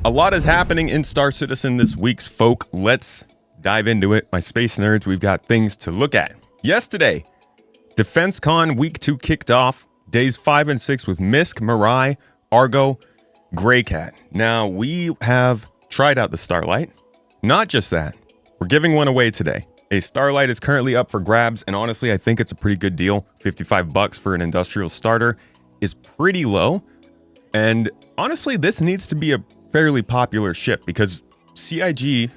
A lot is happening in Star Citizen this week's folk. Let's dive into it. My space nerds, we've got things to look at. Yesterday, DefenseCon Week 2 kicked off. Days 5 and 6 with Misk, Mirai, Argo, Greycat. Now, we have tried out the Starlight. Not just that, we're giving one away today. A Starlight is currently up for grabs, and honestly, I think it's a pretty good deal. $55 for an industrial starter is pretty low. And honestly, this needs to be a fairly popular ship because CIG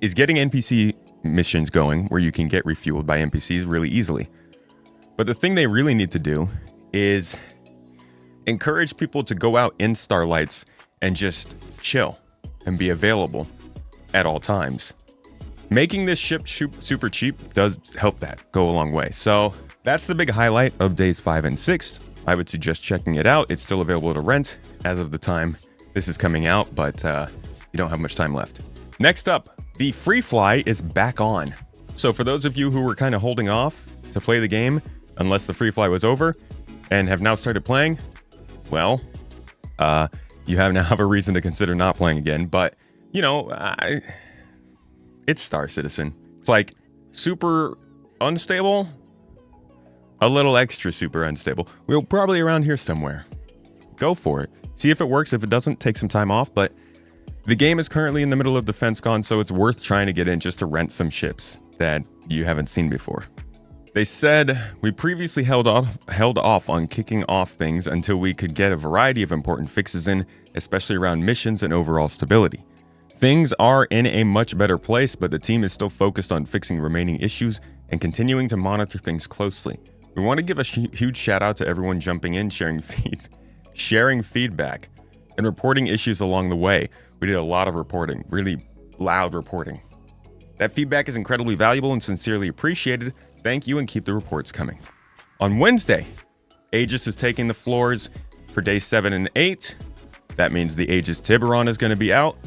is getting NPC missions going where you can get refueled by NPCs really easily. But the thing they really need to do is encourage people to go out in Starlights and just chill and be available at all times. Making this ship super cheap does help that go a long way. So that's the big highlight of days 5 and 6. I would suggest checking it out. It's still available to rent as of the time this is coming out, but you don't have much time left. Next up, the free fly is back on. So for those of you who were kind of holding off to play the game, unless the free fly was over, and have now started playing, well, you now have a reason to consider not playing again. But, you know, it's Star Citizen. It's like super unstable, a little extra super unstable. We'll probably around here somewhere. Go for it. See if it works. If it doesn't, take some time off. But the game is currently in the middle of DefenseCon, so it's worth trying to get in just to rent some ships that you haven't seen before. They said, we previously held off on kicking off things until we could get a variety of important fixes in, especially around missions and overall stability. Things are in a much better place, but the team is still focused on fixing remaining issues and continuing to monitor things closely. We want to give a huge shout out to everyone jumping in, sharing feedback, and reporting issues along the way. We did a lot of reporting, really loud reporting. That feedback is incredibly valuable and sincerely appreciated. Thank you, and keep the reports coming. On Wednesday, Aegis is taking the floors for days 7 and 8. That means the Aegis Tiburon is going to be out.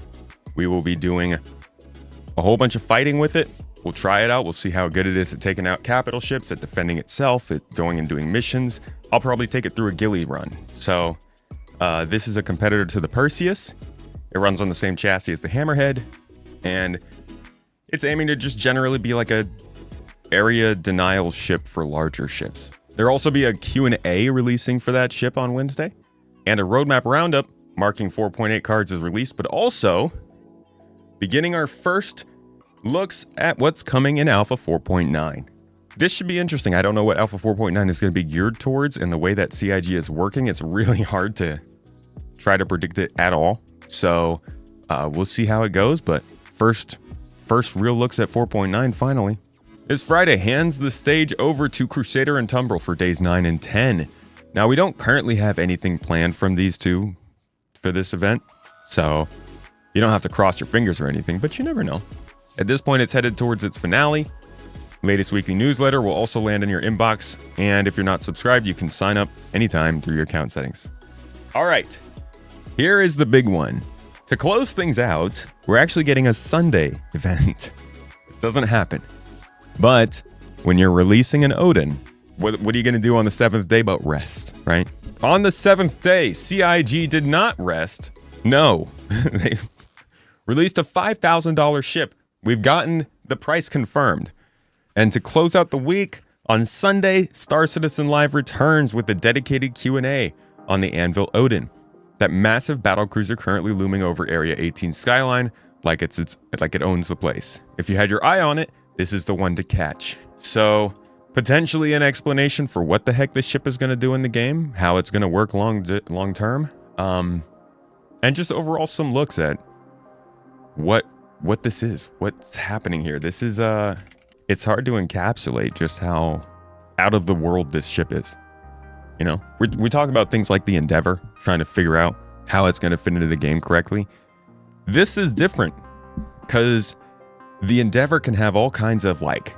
We will be doing a whole bunch of fighting with it. We'll try it out. We'll see how good it is at taking out capital ships, at defending itself, at going and doing missions. I'll probably take it through a ghillie run. So this is a competitor to the Perseus. It runs on the same chassis as the Hammerhead, and it's aiming to just generally be like a area denial ship for larger ships. There'll also be a Q&A releasing for that ship on Wednesday, and a roadmap roundup marking 4.8 cards is released, but also beginning our first looks at what's coming in Alpha 4.9. This should be interesting. I don't know what Alpha 4.9 is going to be geared towards, and the way that CIG is working, it's really hard to try to predict it at all. So we'll see how it goes, but first real looks at 4.9 finally. This Friday hands the stage over to Crusader and Tumbril for days 9 and 10. Now, we don't currently have anything planned from these two for this event, so you don't have to cross your fingers or anything, but you never know. At this point, it's headed towards its finale. Latest weekly newsletter will also land in your inbox, and if you're not subscribed, you can sign up anytime through your account settings. All right, here is the big one. To close things out, we're actually getting a Sunday event. This doesn't happen. But when you're releasing an Odin, what are you going to do on the 7th day but rest, right? On the 7th day, CIG did not rest. No, they released a $5,000 ship. We've gotten the price confirmed. And to close out the week, on Sunday, Star Citizen Live returns with a dedicated Q&A on the Anvil Odin, that massive battlecruiser currently looming over Area 18 skyline like it owns the place. If you had your eye on it, this is the one to catch. So potentially an explanation for what the heck this ship is going to do in the game, how it's going to work long term, and just overall some looks at what this is, what's happening here. This is it's hard to encapsulate just how out of the world this ship is. You know, we talk about things like the Endeavor, trying to figure out how it's going to fit into the game correctly. This is different because the Endeavor can have all kinds of like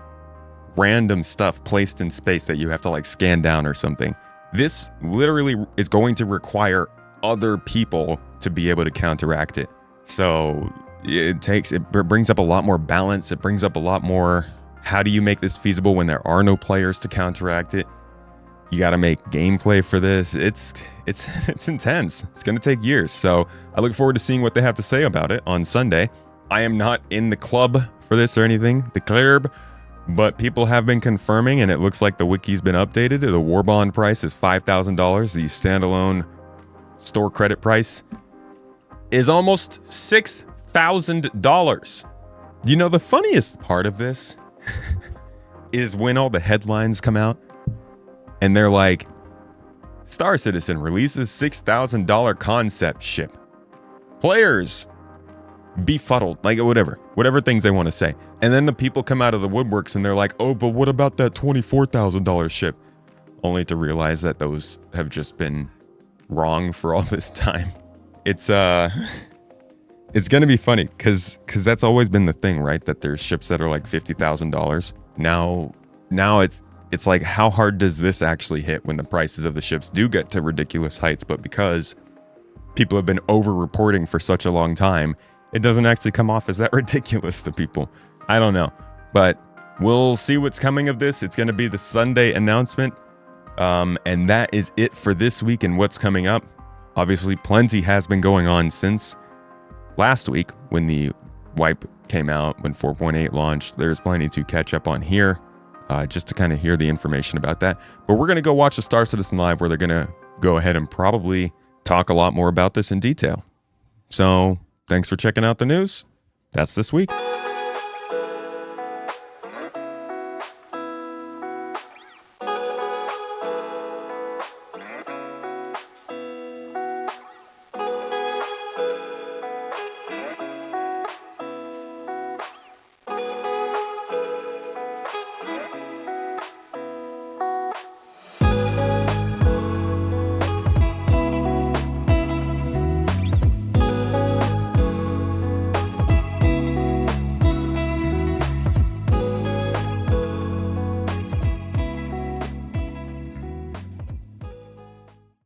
random stuff placed in space that you have to like scan down or something. This literally is going to require other people to be able to counteract it. So it brings up a lot more balance. It brings up a lot more, how do you make this feasible when there are no players to counteract it? You got to make gameplay for this. It's intense. It's going to take years. So I look forward to seeing what they have to say about it on Sunday. I am not in the club for this or anything, the club, but people have been confirming, and it looks like the wiki's been updated. The war bond price is $5,000. The standalone store credit price is almost $6,000. You know, the funniest part of this is when all the headlines come out and they're like, Star Citizen releases $6,000 concept ship. Players befuddled, like whatever things they want to say. And then the people come out of the woodworks and they're like, oh, but what about that $24,000 ship? Only to realize that those have just been wrong for all this time. It's gonna be funny because that's always been the thing, right? That there's ships that are like $50,000. Now it's like, how hard does this actually hit when the prices of the ships do get to ridiculous heights? But because people have been over-reporting for such a long time, it doesn't actually come off as that ridiculous to people. I don't know, but we'll see what's coming of this. It's going to be the Sunday announcement, and that is it for this week and what's coming up. Obviously, plenty has been going on since last week when the wipe came out, when 4.8 launched. There's plenty to catch up on here, just to kind of hear the information about that. But we're going to go watch a Star Citizen Live where they're going to go ahead and probably talk a lot more about this in detail. So thanks for checking out the news. That's this week.